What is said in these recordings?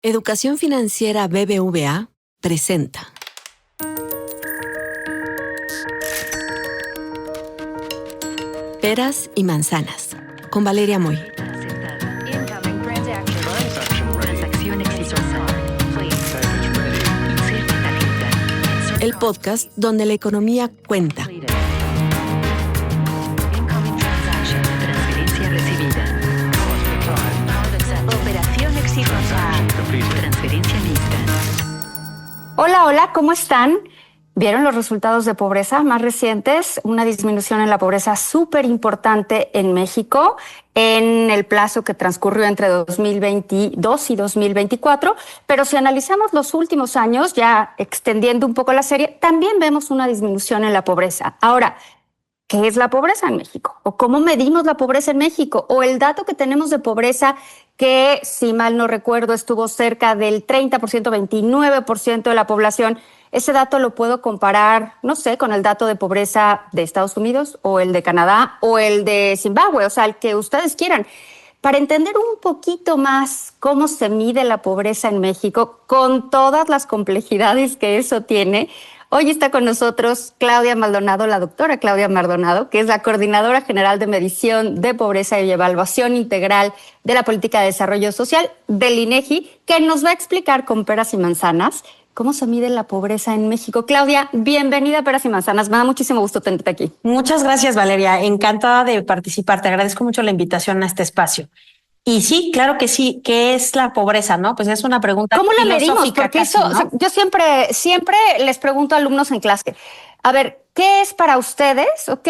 Educación Financiera BBVA presenta Peras y Manzanas, con Valeria Moy. El podcast donde la economía cuenta. Hola, ¿cómo están? ¿Vieron los resultados de pobreza más recientes? Una disminución en la pobreza súper importante en México en el plazo que transcurrió entre 2022 y 2024. Pero si analizamos los últimos años, ya extendiendo un poco la serie, también vemos una disminución en la pobreza. Ahora, ¿qué es la pobreza en México? ¿O cómo medimos la pobreza en México? O el dato que tenemos de pobreza que, si mal no recuerdo, estuvo cerca del 30%, 29% de la población. Ese dato lo puedo comparar, no sé, con el dato de pobreza de Estados Unidos o el de Canadá o el de Zimbabue, o sea, el que ustedes quieran. Para entender un poquito más cómo se mide la pobreza en México, con todas las complejidades que eso tiene, hoy está con nosotros Claudia Maldonado, la doctora Claudia Maldonado, que es la Coordinadora General de Medición de Pobreza y Evaluación Integral de la Política de Desarrollo Social del INEGI, que nos va a explicar con peras y manzanas cómo se mide la pobreza en México. Claudia, bienvenida a Peras y Manzanas. Me da muchísimo gusto tenerte aquí. Muchas gracias, Valeria. Encantada de participar. Te agradezco mucho la invitación a este espacio. Y sí, claro que sí. ¿Qué es la pobreza, no? Pues es una pregunta ¿cómo la medimos? filosófica Porque casi, eso, ¿no? o sea, yo siempre les pregunto a alumnos en clase, a ver, ¿qué es para ustedes o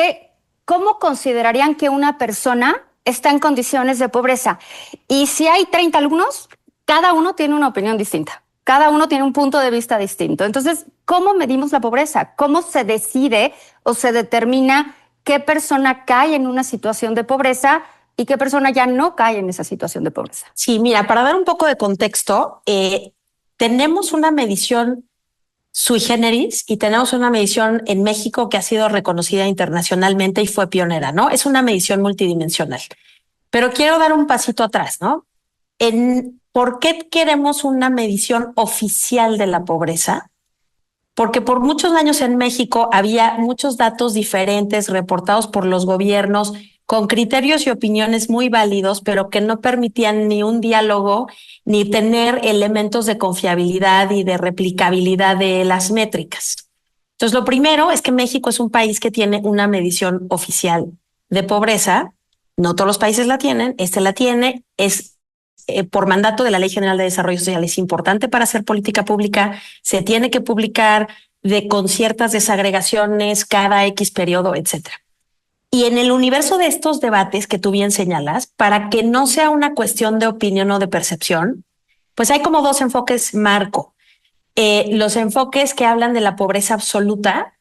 cómo considerarían que una persona está en condiciones de pobreza? Y si hay 30 alumnos, cada uno tiene una opinión distinta. Cada uno tiene un punto de vista distinto. Entonces, ¿cómo medimos la pobreza? ¿Cómo se decide o se determina qué persona cae en una situación de pobreza y qué persona ya no cae en esa situación de pobreza? Sí, mira, para dar un poco de contexto, tenemos una medición sui generis y tenemos una medición en México que ha sido reconocida internacionalmente y fue pionera, ¿no? Es una medición multidimensional. Pero quiero dar un pasito atrás, ¿no? ¿Por qué queremos una medición oficial de la pobreza? Porque por muchos años en México había muchos datos diferentes reportados por los gobiernos con criterios y opiniones muy válidos, pero que no permitían ni un diálogo ni tener elementos de confiabilidad y de replicabilidad de las métricas. Entonces, lo primero es que México es un país que tiene una medición oficial de pobreza. No todos los países la tienen, este la tiene, es por mandato de la Ley General de Desarrollo Social, es importante para hacer política pública, se tiene que publicar con ciertas desagregaciones cada X periodo, etcétera. Y en el universo de estos debates que tú bien señalas, para que no sea una cuestión de opinión o de percepción, pues hay como dos enfoques marco. Los enfoques que hablan de la pobreza absoluta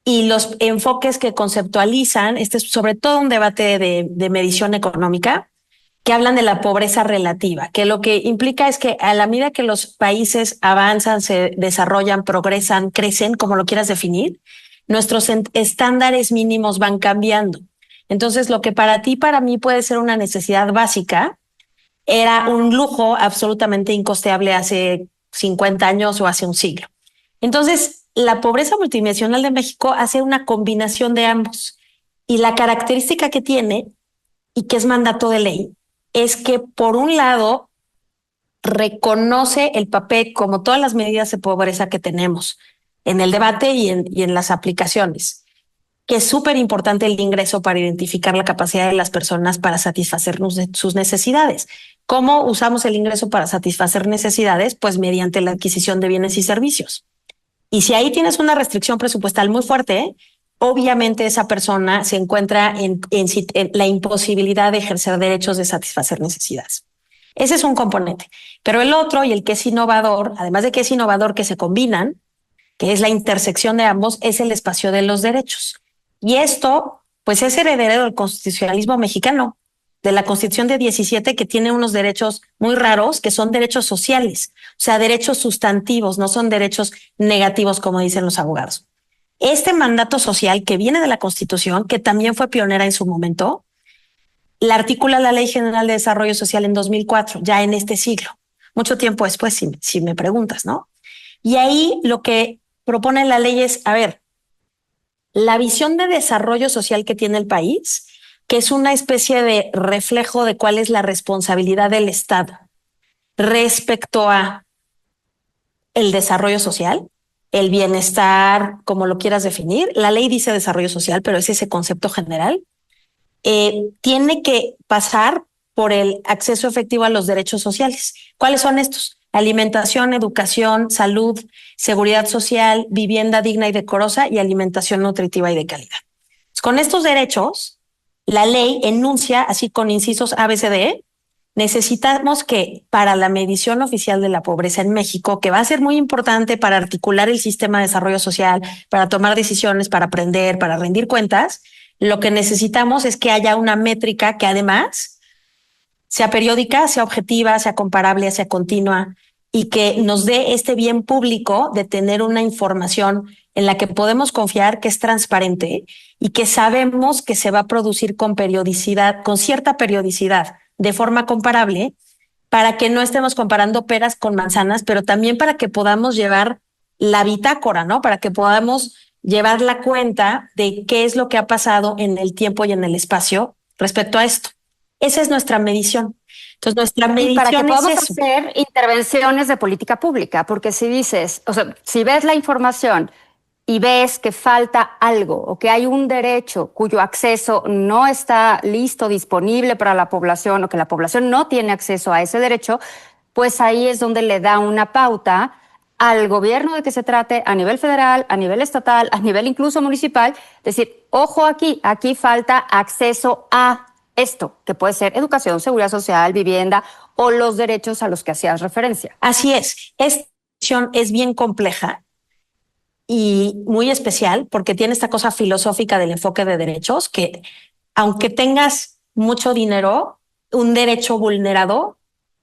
y los enfoques que conceptualizan, este es sobre todo un debate de medición económica, que hablan de la pobreza relativa, que lo que implica es que a la medida que los países avanzan, se desarrollan, progresan, crecen, como lo quieras definir, nuestros estándares mínimos van cambiando. Entonces, lo que para ti, para mí puede ser una necesidad básica, era un lujo absolutamente incosteable hace 50 años o hace un siglo. Entonces, la pobreza multidimensional de México hace una combinación de ambos. Y la característica que tiene, y que es mandato de ley, es que por un lado reconoce el papel, como todas las medidas de pobreza que tenemos en el debate y en las aplicaciones, que es súper importante el ingreso para identificar la capacidad de las personas para satisfacer sus necesidades. ¿Cómo usamos el ingreso para satisfacer necesidades? Pues mediante la adquisición de bienes y servicios. Y si ahí tienes una restricción presupuestal muy fuerte, obviamente esa persona se encuentra en la imposibilidad de ejercer derechos, de satisfacer necesidades. Ese es un componente. Pero el otro, y el que es innovador, además de que es innovador que se combinan, que es la intersección de ambos, es el espacio de los derechos. Y esto, pues es heredero del constitucionalismo mexicano, de la Constitución de 17, que tiene unos derechos muy raros, que son derechos sociales, o sea, derechos sustantivos, no son derechos negativos, como dicen los abogados. Este mandato social que viene de la Constitución, que también fue pionera en su momento, la articula la Ley General de Desarrollo Social en 2004, ya en este siglo. mucho tiempo después, si me preguntas, ¿no? Y ahí lo que propone la ley es, a ver, la visión de desarrollo social que tiene el país, que es una especie de reflejo de cuál es la responsabilidad del Estado respecto a el desarrollo social, el bienestar, como lo quieras definir. La ley dice desarrollo social, pero es ese concepto general. Tiene que pasar por el acceso efectivo a los derechos sociales. ¿Cuáles son estos? Alimentación, educación, salud, seguridad social, vivienda digna y decorosa y alimentación nutritiva y de calidad. Con estos derechos, la ley enuncia, así con incisos A, B, C, D, E, necesitamos que para la medición oficial de la pobreza en México, que va a ser muy importante para articular el sistema de desarrollo social, para tomar decisiones, para aprender, para rendir cuentas, lo que necesitamos es que haya una métrica que además sea periódica, sea objetiva, sea comparable, sea continua y que nos dé este bien público de tener una información en la que podemos confiar, que es transparente y que sabemos que se va a producir con periodicidad, con cierta periodicidad, de forma comparable, para que no estemos comparando peras con manzanas, pero también para que podamos llevar la bitácora, ¿no? Para que podamos llevar la cuenta de qué es lo que ha pasado en el tiempo y en el espacio respecto a esto. Esa es nuestra medición. Entonces, nuestra medición y para que podamos es eso. hacer intervenciones de política pública, porque si dices, o sea, si ves la información y ves que falta algo o que hay un derecho cuyo acceso no está listo, disponible para la población o que la población no tiene acceso a ese derecho, pues ahí es donde le da una pauta al gobierno de que se trate a nivel federal, a nivel estatal, a nivel incluso municipal, decir, ojo aquí falta acceso a esto, que puede ser educación, seguridad social, vivienda o los derechos a los que hacías referencia. Así es. Esta decisión es bien compleja y muy especial porque tiene esta cosa filosófica del enfoque de derechos que aunque tengas mucho dinero, un derecho vulnerado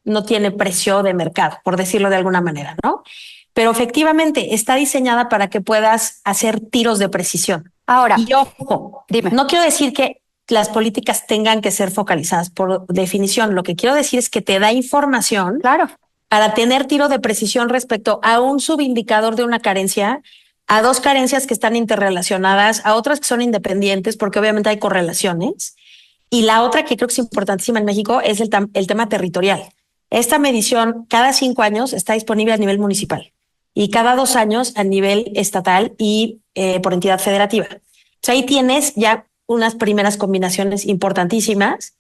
no tiene precio de mercado, por decirlo de alguna manera, ¿no? Pero efectivamente está diseñada para que puedas hacer tiros de precisión. Ahora, y ojo, dime. No quiero decir que las políticas tengan que ser focalizadas por definición. Lo que quiero decir es que te da información Claro. para tener tiro de precisión respecto a un subindicador de una carencia, a dos carencias que están interrelacionadas, a otras que son independientes, porque obviamente hay correlaciones. Y la otra que creo que es importantísima en México es el tema territorial. Esta medición cada 5 años está disponible a nivel municipal y cada 2 años a nivel estatal y por entidad federativa. Entonces ahí tienes ya unas primeras combinaciones importantísimas,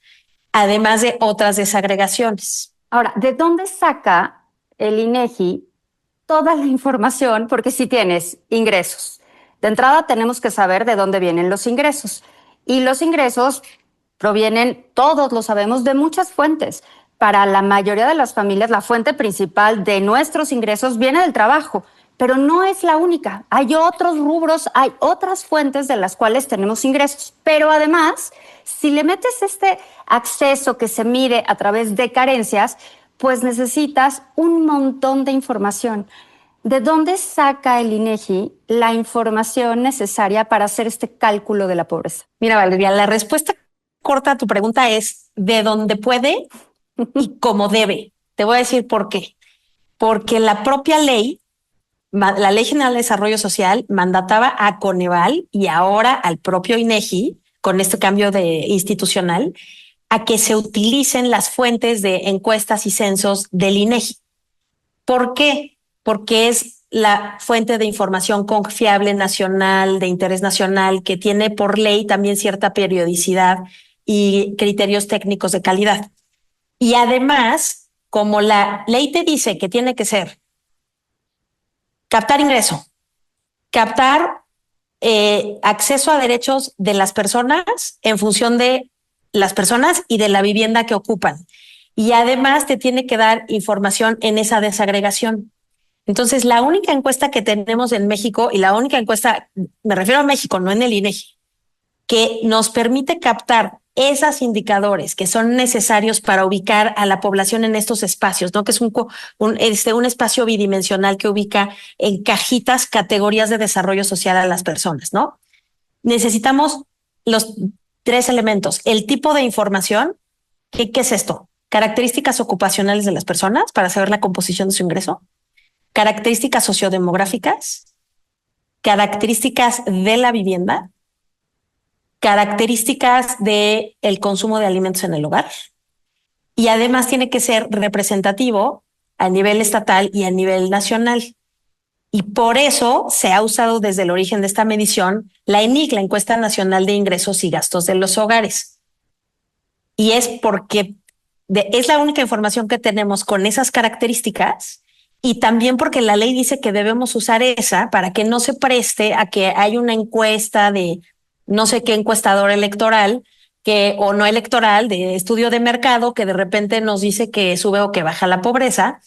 además de otras desagregaciones. Ahora, ¿de dónde saca el INEGI toda la información? Porque si tienes ingresos, de entrada tenemos que saber de dónde vienen los ingresos. Y los ingresos provienen, todos lo sabemos, de muchas fuentes. Para la mayoría de las familias, la fuente principal de nuestros ingresos viene del trabajo, pero no es la única. Hay otros rubros, hay otras fuentes de las cuales tenemos ingresos. Pero además, si le metes este acceso que se mide a través de carencias, pues necesitas un montón de información. ¿De dónde saca el INEGI la información necesaria para hacer este cálculo de la pobreza? Mira, Valeria, la respuesta corta a tu pregunta es de dónde puede y cómo debe. Te voy a decir por qué. Porque la propia ley, la Ley General de Desarrollo Social, mandataba a Coneval y ahora al propio INEGI, con este cambio institucional, a que se utilicen las fuentes de encuestas y censos del INEGI. ¿Por qué? Porque es la fuente de información confiable nacional, de interés nacional, que tiene por ley también cierta periodicidad y criterios técnicos de calidad. Y además, como la ley te dice que tiene que ser captar ingreso, captar acceso a derechos de las personas en función de las personas y de la vivienda que ocupan. Y además te tiene que dar información en esa desagregación. Entonces, la única encuesta que tenemos en México, y la única encuesta, me refiero a México, no en el INEGI, que nos permite captar esos indicadores que son necesarios para ubicar a la población en estos espacios, ¿no? Que es un espacio bidimensional que ubica en cajitas categorías de desarrollo social a las personas, ¿no? Necesitamos los 3 elementos. El tipo de información, ¿qué es esto? características ocupacionales de las personas para saber la composición de su ingreso, características sociodemográficas, características de la vivienda, características del consumo de alimentos en el hogar, y además tiene que ser representativo a nivel estatal y a nivel nacional. Y por eso se ha usado desde el origen de esta medición la ENIC, la Encuesta Nacional de Ingresos y Gastos de los Hogares. Y es porque es la única información que tenemos con esas características, y también porque la ley dice que debemos usar esa para que no se preste a que hay una encuesta de no sé qué encuestador electoral o no electoral, de estudio de mercado, que de repente nos dice que sube o que baja la pobreza,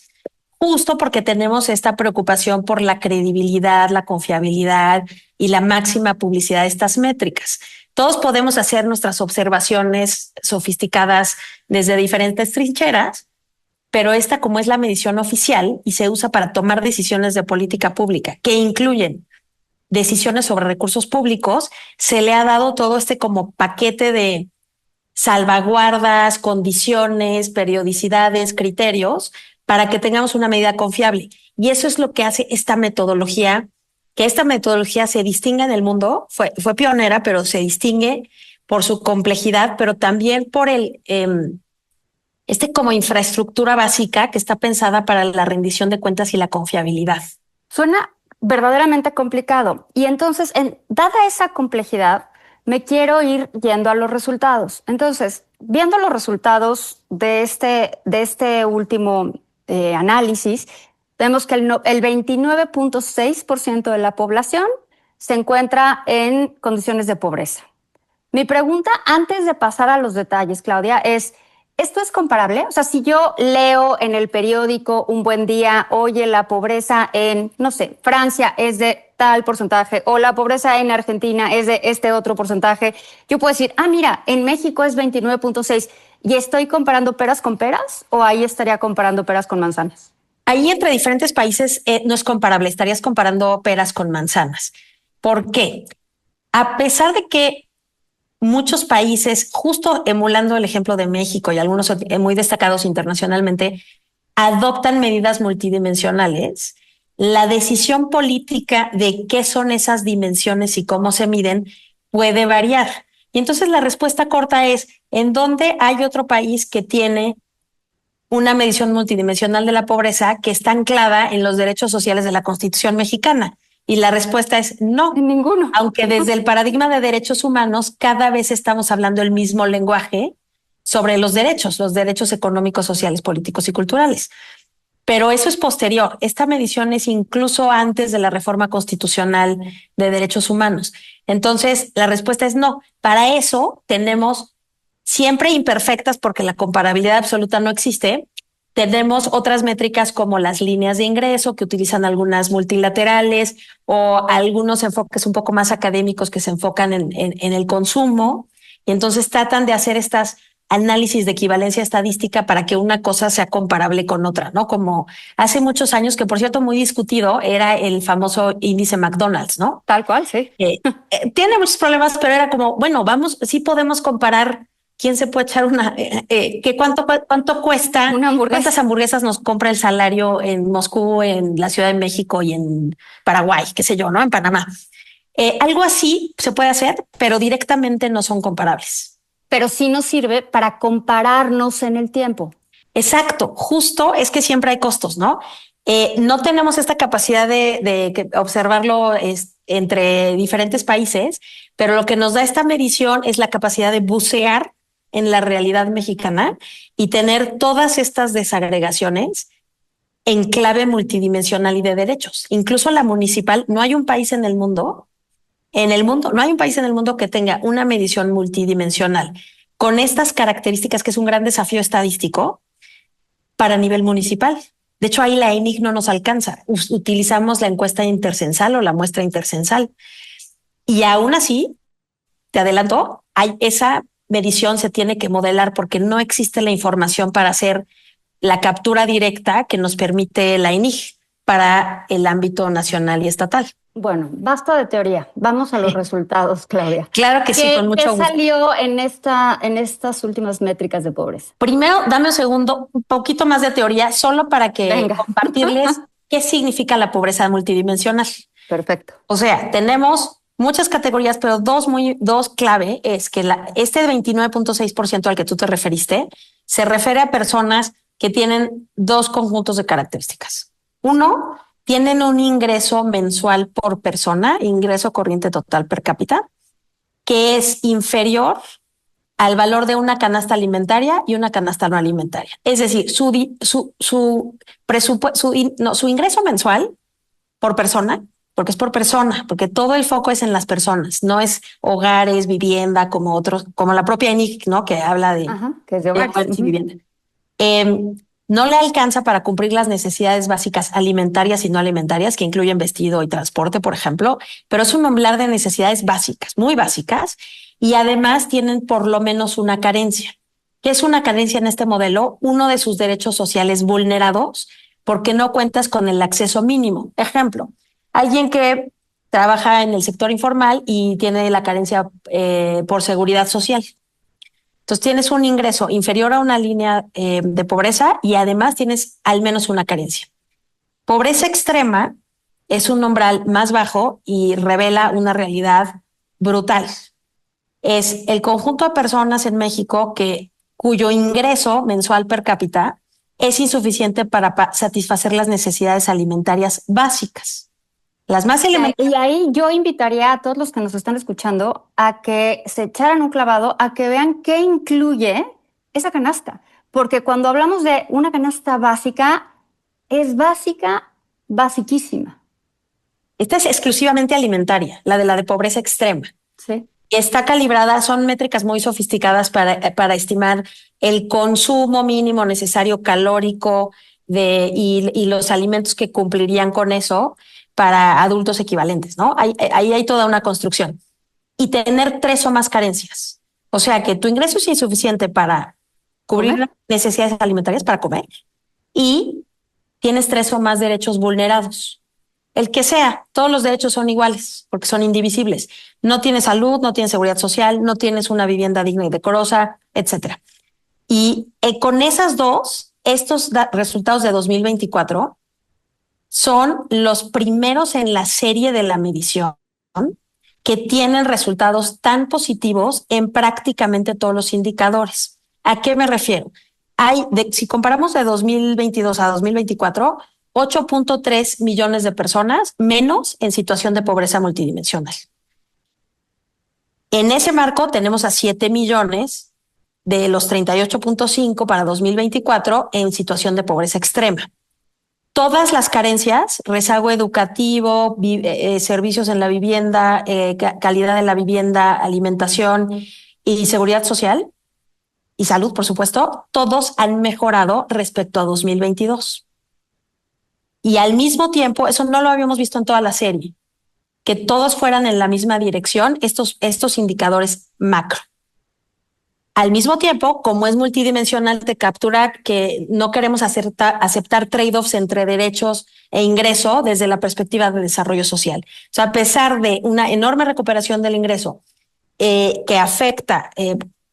justo porque tenemos esta preocupación por la credibilidad, la confiabilidad y la máxima publicidad de estas métricas. Todos podemos hacer nuestras observaciones sofisticadas desde diferentes trincheras, pero esta, como es la medición oficial y se usa para tomar decisiones de política pública, que incluyen decisiones sobre recursos públicos, se le ha dado todo este como paquete de salvaguardas, condiciones, periodicidades, criterios para que tengamos una medida confiable. Y eso es lo que hace esta metodología, que esta metodología se distingue en el mundo, fue pionera, pero se distingue por su complejidad, pero también por como infraestructura básica que está pensada para la rendición de cuentas y la confiabilidad. Suena verdaderamente complicado. Y entonces, dada esa complejidad, me quiero ir yendo a los resultados. Entonces, viendo los resultados de este último análisis, vemos que el 29.6% de la población se encuentra en condiciones de pobreza. Mi pregunta, antes de pasar a los detalles, Claudia, es: ¿esto es comparable? O sea, si yo leo en el periódico un buen día, oye, la pobreza en, no sé, Francia es de tal porcentaje, o la pobreza en Argentina es de este otro porcentaje, yo puedo decir, mira, en México es 29.6, ¿y estoy comparando peras con peras o ahí estaría comparando peras con manzanas? Ahí entre diferentes países no es comparable, estarías comparando peras con manzanas. ¿Por qué? A pesar de que muchos países, justo emulando el ejemplo de México y algunos muy destacados internacionalmente, adoptan medidas multidimensionales, la decisión política de qué son esas dimensiones y cómo se miden puede variar. Y entonces la respuesta corta es: ¿en dónde hay otro país que tiene una medición multidimensional de la pobreza que está anclada en los derechos sociales de la Constitución mexicana? Y la respuesta es no. En ninguno. Aunque desde el paradigma de derechos humanos cada vez estamos hablando el mismo lenguaje sobre los derechos económicos, sociales, políticos y culturales. Pero eso es posterior. Esta medición es incluso antes de la reforma constitucional de derechos humanos. Entonces, la respuesta es no. Para eso tenemos, siempre imperfectas porque la comparabilidad absoluta no existe, tenemos otras métricas como las líneas de ingreso que utilizan algunas multilaterales, o algunos enfoques un poco más académicos que se enfocan en el consumo, y entonces tratan de hacer estas análisis de equivalencia estadística para que una cosa sea comparable con otra, ¿no? Como hace muchos años, que por cierto muy discutido, era el famoso índice McDonald's, ¿no? Tal cual, sí. Tiene muchos problemas, pero era como, bueno, sí podemos comparar. ¿Quién se puede echar cuánto cuesta? Una hamburguesa. ¿Cuántas hamburguesas nos compra el salario en Moscú, en la Ciudad de México y en Paraguay, qué sé yo, ¿no? En Panamá. Algo así se puede hacer, pero directamente no son comparables. Pero sí nos sirve para compararnos en el tiempo. Exacto, justo es que siempre hay costos, ¿no? No tenemos esta capacidad de observarlo entre diferentes países, pero lo que nos da esta medición es la capacidad de bucear en la realidad mexicana y tener todas estas desagregaciones en clave multidimensional y de derechos. Incluso la municipal, no hay un país en el mundo, no hay un país en el mundo que tenga una medición multidimensional con estas características, que es un gran desafío estadístico para nivel municipal. De hecho, ahí la ENIC no nos alcanza. Utilizamos la encuesta intercensal o la muestra intercensal. Y aún así, te adelanto, esa medición se tiene que modelar porque no existe la información para hacer la captura directa que nos permite la ENIC para el ámbito nacional y estatal. Bueno, basta de teoría. Vamos a los resultados, Claudia. Claro que sí, con mucho gusto. ¿Qué salió en estas últimas métricas de pobreza? Primero, dame un segundo, un poquito más de teoría, solo para compartirles qué significa la pobreza multidimensional. Perfecto. O sea, tenemos muchas categorías, pero dos clave es que este 29.6% al que tú te referiste se refiere a personas que tienen dos conjuntos de características. Uno, tienen un ingreso mensual por persona, ingreso corriente total per cápita, que es inferior al valor de una canasta alimentaria y una canasta no alimentaria. Es decir, su ingreso mensual por persona, porque es por persona, porque todo el foco es en las personas, no es hogares, vivienda, como otros, como la propia ENIC, ¿no? Que habla de, que es de hogares y vivienda. No le alcanza para cumplir las necesidades básicas alimentarias y no alimentarias, que incluyen vestido y transporte, por ejemplo, pero es un hablar de necesidades básicas, muy básicas, y además tienen por lo menos una carencia. ¿Qué es una carencia en este modelo? Uno de sus derechos sociales vulnerados porque no cuentas con el acceso mínimo. Ejemplo, alguien que trabaja en el sector informal y tiene la carencia por seguridad social. Entonces tienes un ingreso inferior a una línea de pobreza y además tienes al menos una carencia. Pobreza extrema es un umbral más bajo y revela una realidad brutal. Es el conjunto de personas en México cuyo ingreso mensual per cápita es insuficiente para satisfacer las necesidades alimentarias básicas. Las más elementales. Y ahí yo invitaría a todos los que nos están escuchando a que se echaran un clavado, a que vean qué incluye esa canasta. Porque cuando hablamos de una canasta básica, es básica, basiquísima. Esta es exclusivamente alimentaria, la de pobreza extrema. Sí. Está calibrada, son métricas muy sofisticadas para estimar el consumo mínimo necesario calórico y los alimentos que cumplirían con eso para adultos equivalentes, ¿no? Ahí hay toda una construcción. Y tener 3 o más carencias. O sea, que tu ingreso es insuficiente para cubrir las necesidades alimentarias, para comer, y tienes 3 o más derechos vulnerados. El que sea, todos los derechos son iguales porque son indivisibles. No tienes salud, no tienes seguridad social, no tienes una vivienda digna y decorosa, etcétera. Y con esas dos, estos resultados de 2024 son los primeros en la serie de la medición que tienen resultados tan positivos en prácticamente todos los indicadores. ¿A qué me refiero? Si comparamos de 2022 a 2024, 8.3 millones de personas menos en situación de pobreza multidimensional. En ese marco tenemos a 7 millones de los 38.5 para 2024 en situación de pobreza extrema. Todas las carencias, rezago educativo, servicios en la vivienda, calidad de la vivienda, alimentación y seguridad social y salud, por supuesto, todos han mejorado respecto a 2022. Y al mismo tiempo, eso no lo habíamos visto en toda la serie, que todos fueran en la misma dirección, estos indicadores macro. Al mismo tiempo, como es multidimensional, te captura que no queremos aceptar trade-offs entre derechos e ingreso desde la perspectiva de desarrollo social. O sea, a pesar de una enorme recuperación del ingreso que afecta,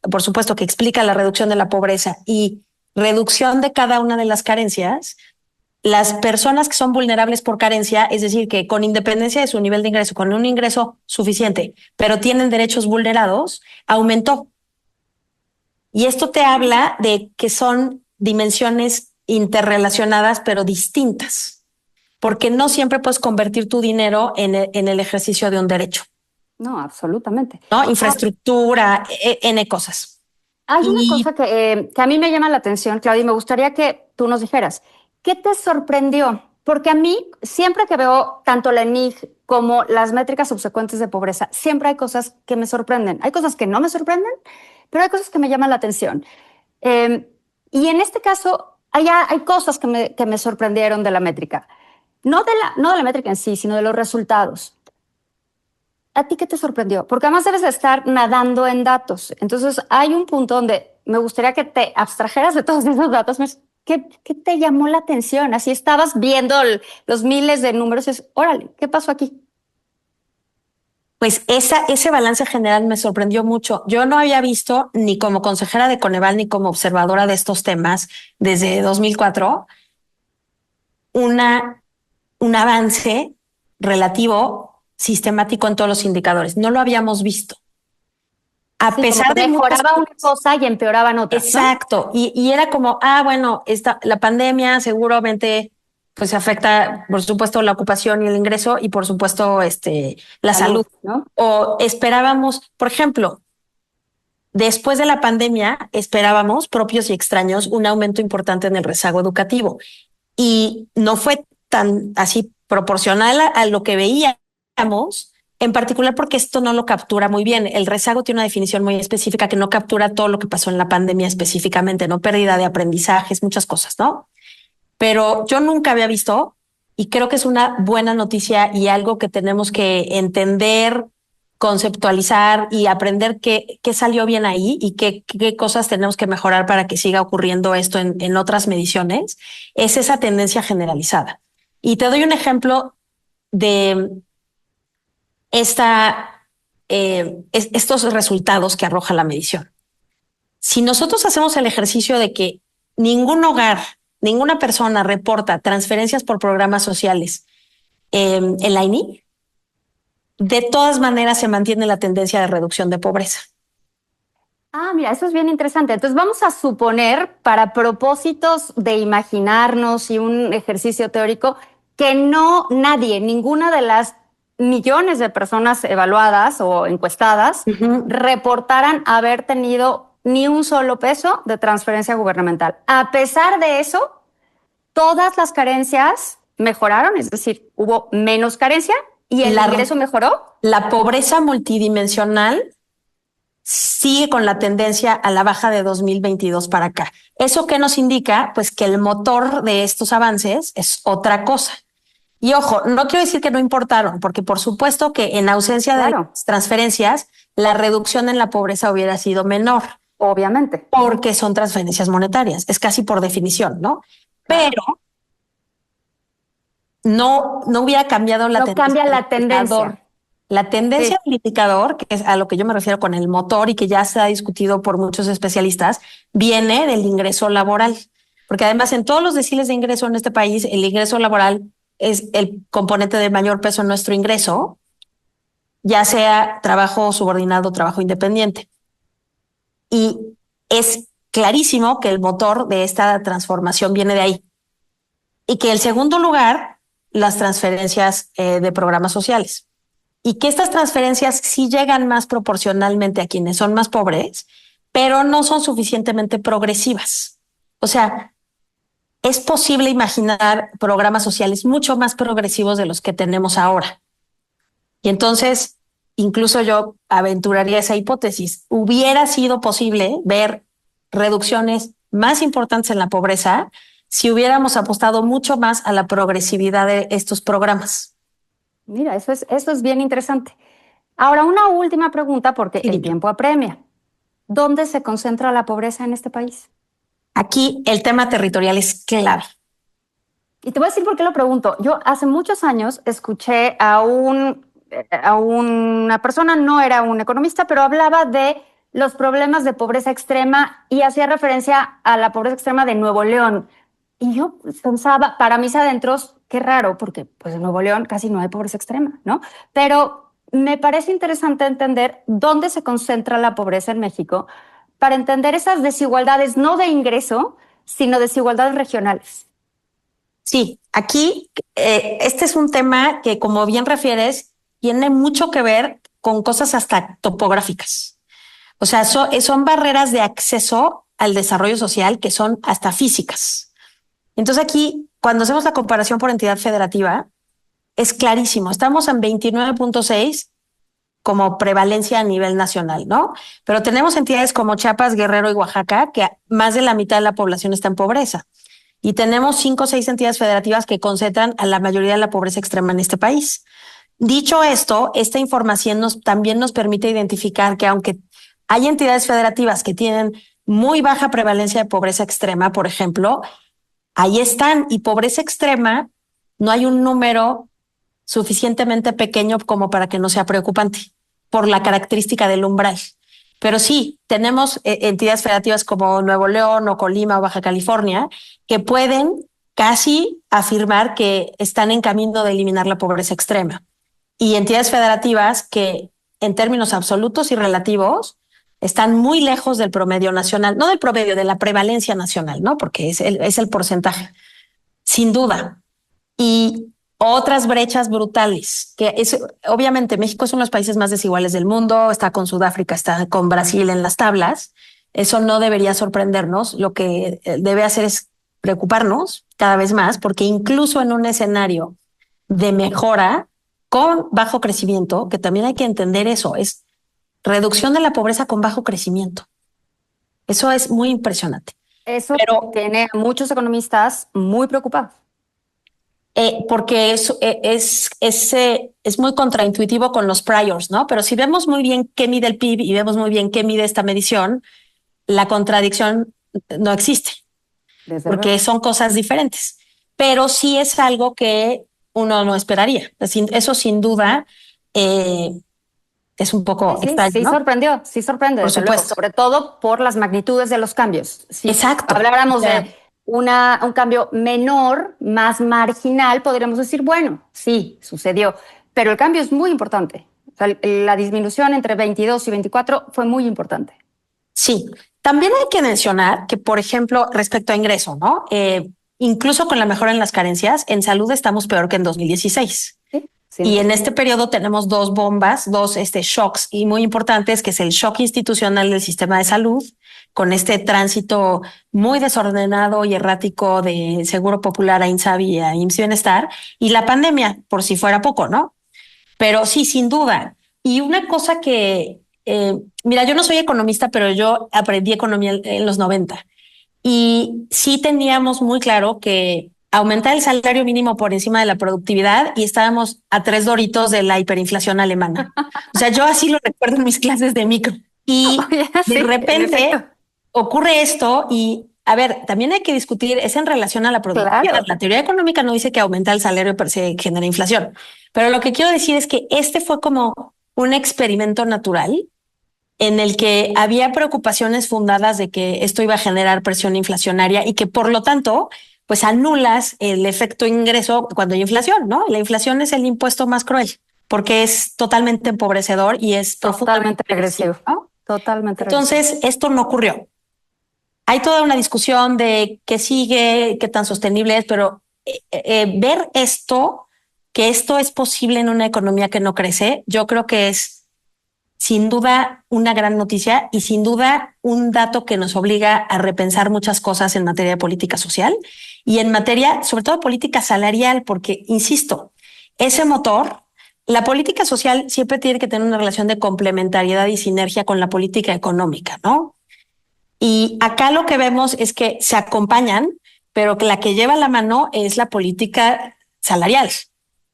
por supuesto, que explica la reducción de la pobreza y reducción de cada una de las carencias, las personas que son vulnerables por carencia, es decir, que con independencia de su nivel de ingreso, con un ingreso suficiente, pero tienen derechos vulnerados, aumentó. Y esto te habla de que son dimensiones interrelacionadas, pero distintas, porque no siempre puedes convertir tu dinero en el ejercicio de un derecho. No, absolutamente. ¿No? Infraestructura, N cosas. Hay una cosa que a mí me llama la atención, Claudia, y me gustaría que tú nos dijeras, ¿qué te sorprendió? Porque a mí, siempre que veo tanto la ENIC como las métricas subsecuentes de pobreza, siempre hay cosas que me sorprenden. Hay cosas que no me sorprenden, pero hay cosas que me llaman la atención. Y en este caso, hay cosas que me sorprendieron de la métrica. No de la métrica en sí, sino de los resultados. ¿A ti qué te sorprendió? Porque además debes de estar nadando en datos. Entonces, hay un punto donde me gustaría que te abstrajeras de todos esos datos. ¿Qué te llamó la atención? Así estabas viendo los miles de números y es, órale, ¿qué pasó aquí? Pues ese balance general me sorprendió mucho. Yo no había visto ni como consejera de Coneval ni como observadora de estos temas desde 2004 un avance relativo sistemático en todos los indicadores. No lo habíamos visto. A Sí, como pesar que de mejoraba una cosa y empeoraban otras, ¿no? Exacto. Y era como, bueno, la pandemia seguramente pues afecta, por supuesto, la ocupación y el ingreso y por supuesto, la salud, ¿no? O esperábamos, por ejemplo, después de la pandemia, esperábamos, propios y extraños, un aumento importante en el rezago educativo. Y no fue tan así proporcional a lo que veíamos, en particular porque esto no lo captura muy bien. El rezago tiene una definición muy específica que no captura todo lo que pasó en la pandemia específicamente, ¿no? Pérdida de aprendizajes, muchas cosas, ¿no? Pero yo nunca había visto, y creo que es una buena noticia y algo que tenemos que entender, conceptualizar y aprender qué salió bien ahí y qué cosas tenemos que mejorar para que siga ocurriendo esto en otras mediciones, es esa tendencia generalizada. Y te doy un ejemplo de estos resultados que arroja la medición. Si nosotros hacemos el ejercicio de que ningún hogar, ninguna persona reporta transferencias por programas sociales en la INI, de todas maneras se mantiene la tendencia de reducción de pobreza. Mira, eso es bien interesante. Entonces vamos a suponer, para propósitos de imaginarnos y un ejercicio teórico, que nadie, ninguna de las millones de personas evaluadas o encuestadas reportaran haber tenido ni un solo peso de transferencia gubernamental. A pesar de eso, todas las carencias mejoraron, es decir, hubo menos carencia y el ingreso mejoró. La pobreza multidimensional sigue con la tendencia a la baja de 2022 para acá. ¿Eso qué nos indica? Pues que el motor de estos avances es otra cosa. Y ojo, no quiero decir que no importaron, porque por supuesto que en ausencia de las transferencias, la reducción en la pobreza hubiera sido menor. Obviamente. Porque son transferencias monetarias, es casi por definición, ¿no? Claro. Pero no hubiera cambiado la tendencia. No cambia la tendencia. La tendencia del indicador, que es a lo que yo me refiero con el motor y que ya se ha discutido por muchos especialistas, viene del ingreso laboral. Porque además en todos los deciles de ingreso en este país, el ingreso laboral es el componente de mayor peso en nuestro ingreso, ya sea trabajo subordinado o trabajo independiente. Y es clarísimo que el motor de esta transformación viene de ahí. Y que el segundo lugar, las transferencias de programas sociales. Y que estas transferencias sí llegan más proporcionalmente a quienes son más pobres, pero no son suficientemente progresivas. O sea, es posible imaginar programas sociales mucho más progresivos de los que tenemos ahora. Y entonces, incluso yo aventuraría esa hipótesis. Hubiera sido posible ver reducciones más importantes en la pobreza si hubiéramos apostado mucho más a la progresividad de estos programas. Mira, eso es bien interesante. Ahora, una última pregunta, porque el tiempo apremia. ¿Dónde se concentra la pobreza en este país? Aquí el tema territorial es clave. Y te voy a decir por qué lo pregunto. Yo hace muchos años escuché a una persona, no era un economista, pero hablaba de los problemas de pobreza extrema y hacía referencia a la pobreza extrema de Nuevo León. Y yo pensaba, para mis adentros, qué raro, porque pues en Nuevo León casi no hay pobreza extrema, ¿no? Pero me parece interesante entender dónde se concentra la pobreza en México para entender esas desigualdades, no de ingreso, sino desigualdades regionales. Sí, aquí este es un tema que, como bien refieres, tiene mucho que ver con cosas hasta topográficas. O sea, son barreras de acceso al desarrollo social que son hasta físicas. Entonces aquí, cuando hacemos la comparación por entidad federativa, es clarísimo. Estamos en 29.6 como prevalencia a nivel nacional, ¿no? Pero tenemos entidades como Chiapas, Guerrero y Oaxaca, que más de la mitad de la población está en pobreza. Y tenemos 5 o 6 entidades federativas que concentran a la mayoría de la pobreza extrema en este país. Dicho esto, esta información también nos permite identificar que aunque hay entidades federativas que tienen muy baja prevalencia de pobreza extrema, por ejemplo, ahí están. Y pobreza extrema, no hay un número suficientemente pequeño como para que no sea preocupante por la característica del umbral. Pero sí, tenemos entidades federativas como Nuevo León o Colima o Baja California que pueden casi afirmar que están en camino de eliminar la pobreza extrema. Y entidades federativas que en términos absolutos y relativos están muy lejos del promedio nacional, no del promedio, de la prevalencia nacional, ¿no? Porque es el porcentaje, sin duda. Y otras brechas brutales, que es, obviamente México es uno de los países más desiguales del mundo, está con Sudáfrica, está con Brasil en las tablas, eso no debería sorprendernos, lo que debe hacer es preocuparnos cada vez más, porque incluso en un escenario de mejora con bajo crecimiento, que también hay que entender eso, es reducción de la pobreza con bajo crecimiento. Eso es muy impresionante. Eso Pero tiene a muchos economistas muy preocupados. Porque es muy contraintuitivo con los priors, ¿no? Pero si vemos muy bien qué mide el PIB y vemos muy bien qué mide esta medición, la contradicción no existe, Desde porque luego. son cosas diferentes. Pero sí es algo que uno no esperaría. Eso sin duda es un poco Sí, extraño, sí ¿no? sorprendió, sí sorprende, Por desde luego, supuesto. sobre todo por las magnitudes de los cambios. Si Exacto. habláramos O sea, de un cambio menor, más marginal, podríamos decir, bueno, sí, sucedió, pero el cambio es muy importante. O sea, la disminución entre 22 y 24 fue muy importante. sí, también hay que mencionar que, por ejemplo, respecto a ingreso, ¿no? Incluso con la mejora en las carencias, en salud estamos peor que en 2016. Sí, sin Y duda. en este periodo tenemos dos bombas, dos shocks y muy importantes, que es el shock institucional del sistema de salud, con este tránsito muy desordenado y errático de Seguro Popular a INSABI y a IMSS Bienestar, y la pandemia, por si fuera poco, ¿no? Pero sí, sin duda. Y una cosa que, mira, yo no soy economista, pero yo aprendí economía en los 90 y sí teníamos muy claro que aumentar el salario mínimo por encima de la productividad y estábamos a 3 doritos de la hiperinflación alemana. O sea, yo así lo recuerdo en mis clases de micro. Y Oye, de sí, en repente efecto. ocurre esto y, a ver, también hay que discutir, es en relación a la productividad. Claro. La teoría económica no dice que aumentar el salario per se genera inflación, pero lo que quiero decir es que este fue como un experimento natural en el que había preocupaciones fundadas de que esto iba a generar presión inflacionaria y que por lo tanto, pues anulas el efecto ingreso cuando hay inflación, ¿no? La inflación es el impuesto más cruel porque es totalmente empobrecedor y es Totalmente profundamente regresivo. ¿no? Totalmente regresivo. Entonces, esto no ocurrió. Hay toda una discusión de qué sigue, qué tan sostenible es, pero ver esto, que esto es posible en una economía que no crece, yo creo que es sin duda una gran noticia y sin duda un dato que nos obliga a repensar muchas cosas en materia de política social y en materia, sobre todo política salarial, porque, insisto, ese motor, la política social siempre tiene que tener una relación de complementariedad y sinergia con la política económica, ¿no? Y acá lo que vemos es que se acompañan, pero que la que lleva la mano es la política salarial.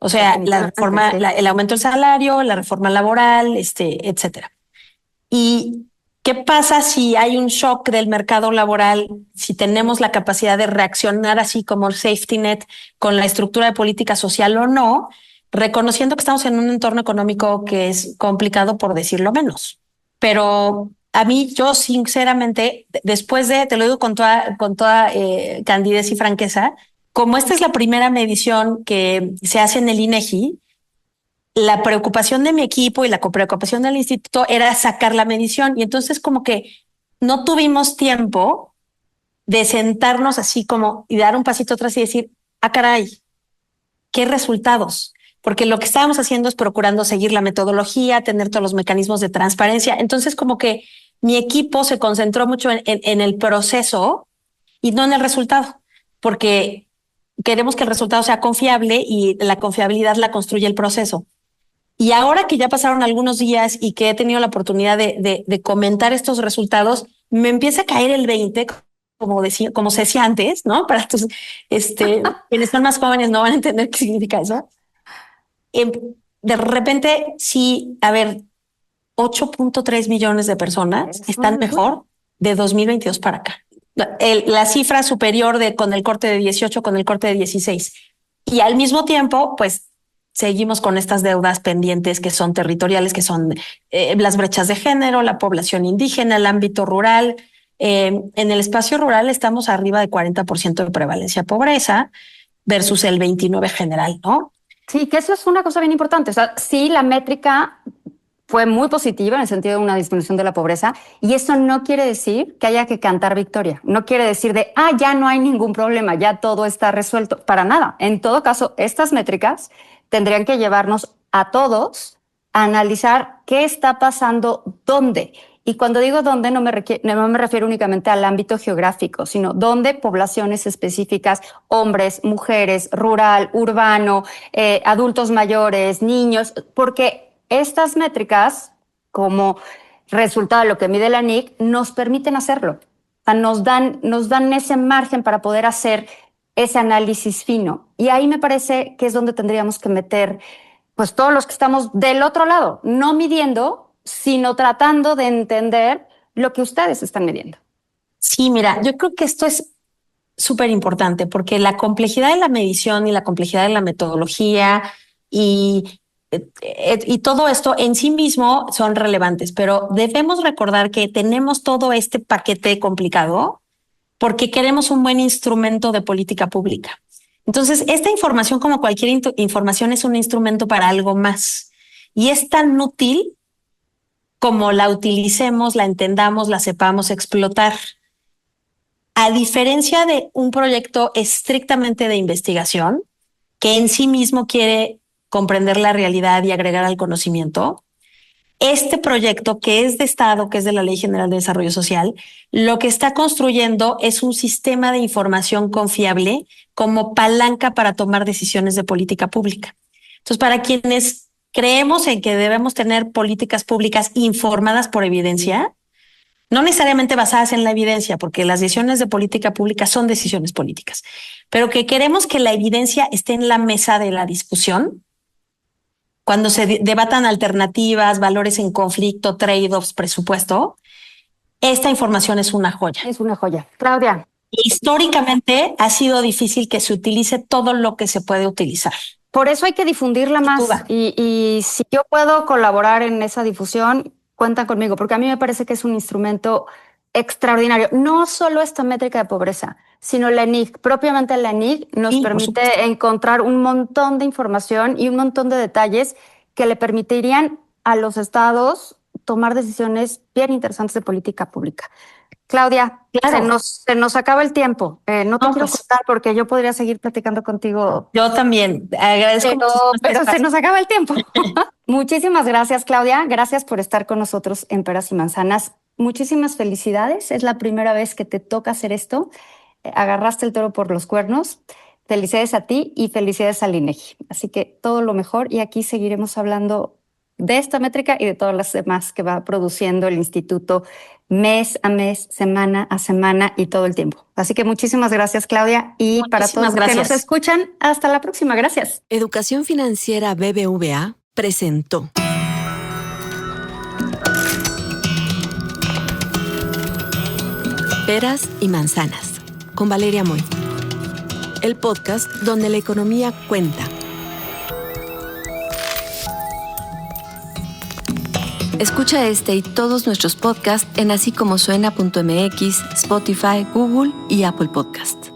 O sea, la reforma, Sí. el aumento del salario, la reforma laboral, etcétera. ¿Y qué pasa si hay un shock del mercado laboral? Si tenemos la capacidad de reaccionar así como el safety net con la estructura de política social o no, reconociendo que estamos en un entorno económico que es complicado, por decirlo menos. Pero a mí, yo sinceramente, después de, te lo digo con toda candidez y franqueza, como esta es la primera medición que se hace en el INEGI, la preocupación de mi equipo y la preocupación del instituto era sacar la medición. Y entonces como que no tuvimos tiempo de sentarnos así como y dar un pasito atrás y decir, ah, caray, ¿qué resultados? Porque lo que estábamos haciendo es procurando seguir la metodología, tener todos los mecanismos de transparencia. Entonces como que mi equipo se concentró mucho en el proceso y no en el resultado, porque queremos que el resultado sea confiable y la confiabilidad la construye el proceso. Y ahora que ya pasaron algunos días y que he tenido la oportunidad de comentar estos resultados, me empieza a caer el 20, como se decía antes, ¿no? Para tus, quienes son más jóvenes no van a entender qué significa eso. De repente, sí, a ver, 8.3 millones de personas están mejor de 2022 para acá. La cifra superior con el corte de 18, con el corte de 16. Y al mismo tiempo, pues, seguimos con estas deudas pendientes que son territoriales, que son las brechas de género, la población indígena, el ámbito rural. En el espacio rural estamos arriba de 40% de prevalencia de pobreza versus el 29% general, ¿no? Sí, que eso es una cosa bien importante. O sea, sí, la métrica fue muy positiva en el sentido de una disminución de la pobreza, y eso no quiere decir que haya que cantar victoria. No quiere decir ya no hay ningún problema, ya todo está resuelto. Para nada. En todo caso, estas métricas tendrían que llevarnos a todos a analizar qué está pasando dónde. Y cuando digo dónde, no me refiero únicamente al ámbito geográfico, sino dónde poblaciones específicas, hombres, mujeres, rural, urbano, adultos mayores, niños, porque estas métricas, como resultado de lo que mide la NIC, nos permiten hacerlo. O sea, nos dan ese margen para poder hacer ese análisis fino. Y ahí me parece que es donde tendríamos que meter pues todos los que estamos del otro lado, no midiendo, sino tratando de entender lo que ustedes están midiendo. Sí, mira, yo creo que esto es súper importante porque la complejidad de la medición y la complejidad de la metodología y todo esto en sí mismo son relevantes, pero debemos recordar que tenemos todo este paquete complicado porque queremos un buen instrumento de política pública. Entonces, esta información, como cualquier información, es un instrumento para algo más y es tan útil como la utilicemos, la entendamos, la sepamos explotar. A diferencia de un proyecto estrictamente de investigación, que en sí mismo quiere comprender la realidad y agregar al conocimiento, este proyecto, que es de Estado, que es de la Ley General de Desarrollo Social, lo que está construyendo es un sistema de información confiable como palanca para tomar decisiones de política pública. Entonces, para quienes creemos en que debemos tener políticas públicas informadas por evidencia, no necesariamente basadas en la evidencia, porque las decisiones de política pública son decisiones políticas, pero que queremos que la evidencia esté en la mesa de la discusión, cuando se debatan alternativas, valores en conflicto, trade-offs, presupuesto, esta información es una joya. Es una joya. Claudia. Históricamente ha sido difícil que se utilice todo lo que se puede utilizar. Por eso hay que difundirla más. Y si yo puedo colaborar en esa difusión, cuentan conmigo, porque a mí me parece que es un instrumento extraordinario. No solo esta métrica de pobreza, sino la NIC. Propiamente la NIC nos permite encontrar un montón de información y un montón de detalles que le permitirían a los estados tomar decisiones bien interesantes de política pública. Claudia, claro. se nos acaba el tiempo. No te quiero cortar porque yo podría seguir platicando contigo. Yo también. Agradezco pero se nos acaba el tiempo. Muchísimas gracias, Claudia. Gracias por estar con nosotros en Peras y Manzanas. Muchísimas felicidades. Es la primera vez que te toca hacer esto. Agarraste el toro por los cuernos. Felicidades a ti y felicidades al INEGI. Así que todo lo mejor, y aquí seguiremos hablando de esta métrica y de todas las demás que va produciendo el instituto mes a mes, semana a semana y todo el tiempo. Así que muchísimas gracias, Claudia, y para todos los que nos escuchan, hasta la próxima. Gracias. Educación Financiera BBVA presentó Peras y Manzanas con Valeria Moy, el podcast donde la economía cuenta. Escucha este y todos nuestros podcasts en asícomosuena.mx, Spotify, Google y Apple Podcast.